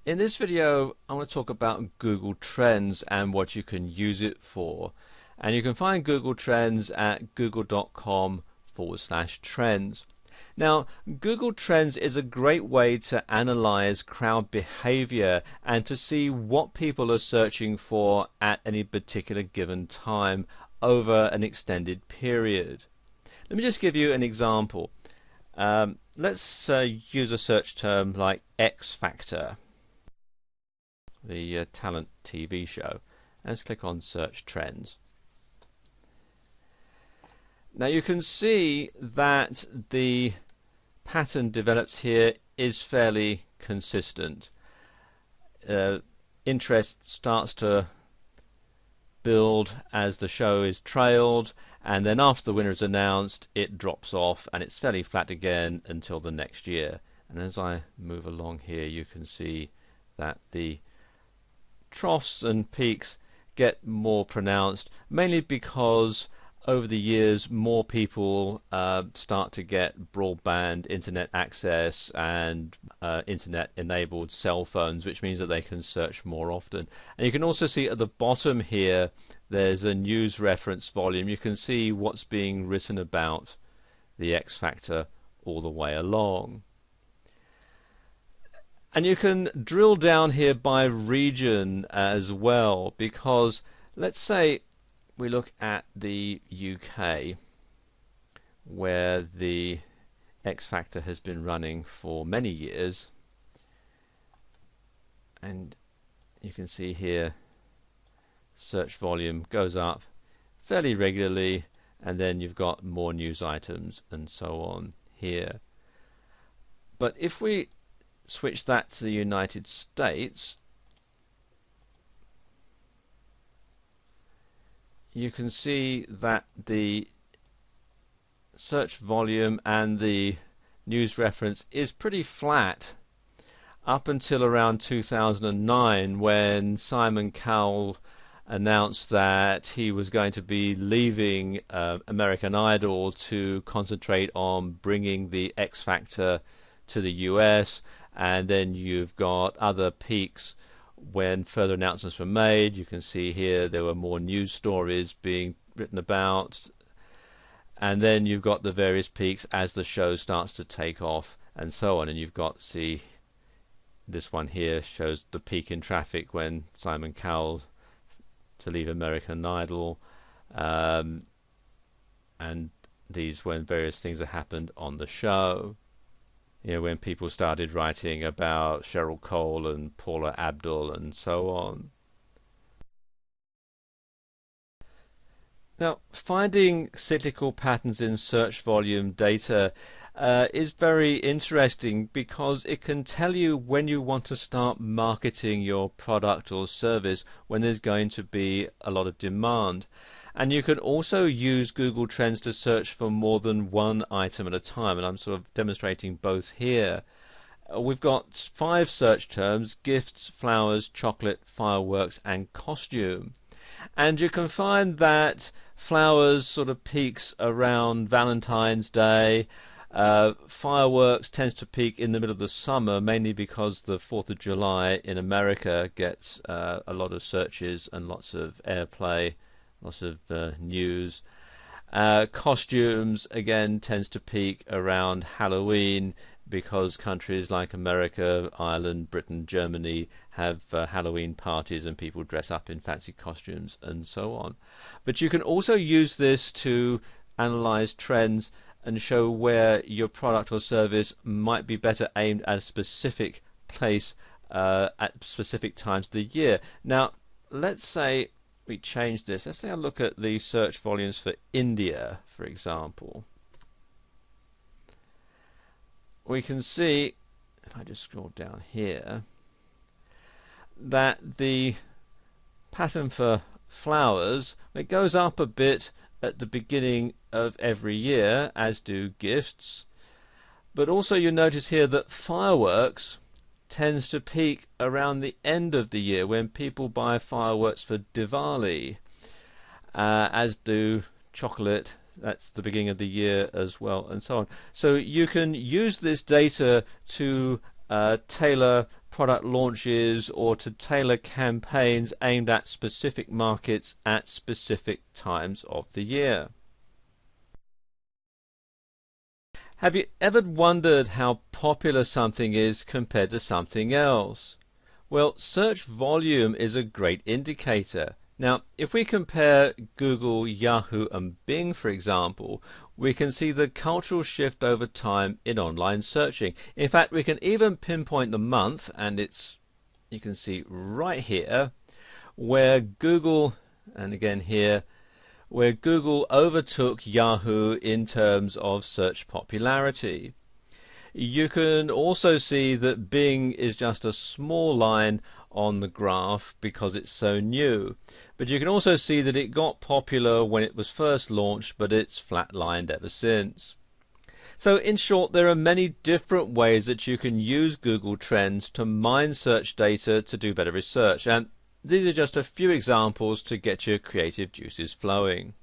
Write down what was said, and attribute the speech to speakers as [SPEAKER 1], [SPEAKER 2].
[SPEAKER 1] In this video, I want to talk about Google Trends and what you can use it for. And you can find Google Trends at google.com/trends. Now, Google Trends is a great way to analyze crowd behavior and to see what people are searching for at any particular given time over an extended period. Let me just give you an example. Let's use a search term like X Factor, the talent TV show. Let's click on Search Trends. Now you can see that the pattern developed here is fairly consistent. Interest starts to build as the show is trailed, and then after the winner is announced it drops off and it's fairly flat again until the next year. And as I move along here, you can see that the troughs and peaks get more pronounced, mainly because over the years more people start to get broadband internet access and internet enabled cell phones, which means that they can search more often. And you can also see at the bottom here there's a news reference volume. You can see what's being written about the X Factor all the way along. And you can drill down here by region as well, because let's say we look at the UK, where the X Factor has been running for many years, and you can see here search volume goes up fairly regularly, and then you've got more news items and so on here. But if we switch that to the United States, you can see that the search volume and the news reference is pretty flat up until around 2009, when Simon Cowell announced that he was going to be leaving American Idol to concentrate on bringing the X Factor to the US. And then you've got other peaks when further announcements were made. You can see here there were more news stories being written about, and then you've got the various peaks as the show starts to take off and so on. And you've got, see, this one here shows the peak in traffic when Simon Cowell to leave American Idol, and these when various things have happened on the show. You know, when people started writing about Cheryl Cole and Paula Abdul and so on. Now, finding cyclical patterns in search volume data is very interesting, because it can tell you when you want to start marketing your product or service, when there's going to be a lot of demand. And you can also use Google Trends to search for more than one item at a time, and I'm sort of demonstrating both here. We've got 5 search terms: gifts, flowers, chocolate, fireworks, and costume. And you can find that flowers sort of peaks around Valentine's Day. Fireworks tends to peak in the middle of the summer, mainly because the 4th of July in America gets a lot of searches and lots of airplay, lots of news. Costumes again tends to peak around Halloween, because countries like America, Ireland, Britain, Germany have Halloween parties and people dress up in fancy costumes and so on. But you can also use this to analyze trends and show where your product or service might be better aimed at a specific place at specific times of the year. Now, let's say we change this. Let's say I look at the search volumes for India, for example. We can see, if I just scroll down here, that the pattern for flowers, it goes up a bit at the beginning of every year, as do gifts. But also you notice here that fireworks tends to peak around the end of the year, when people buy fireworks for Diwali, as do chocolate. That's the beginning of the year as well, and so on. So you can use this data to tailor product launches or to tailor campaigns aimed at specific markets at specific times of the year. Have you ever wondered how popular something is compared to something else? Well, search volume is a great indicator. Now, if we compare Google, Yahoo and Bing, for example, we can see the cultural shift over time in online searching. In fact, we can even pinpoint the month, and you can see right here, where Google, and again here, where Google overtook Yahoo in terms of search popularity. You can also see that Bing is just a small line on the graph because it's so new. But you can also see that it got popular when it was first launched, but it's flatlined ever since. So in short, there are many different ways that you can use Google Trends to mine search data to do better research, and these are just a few examples to get your creative juices flowing.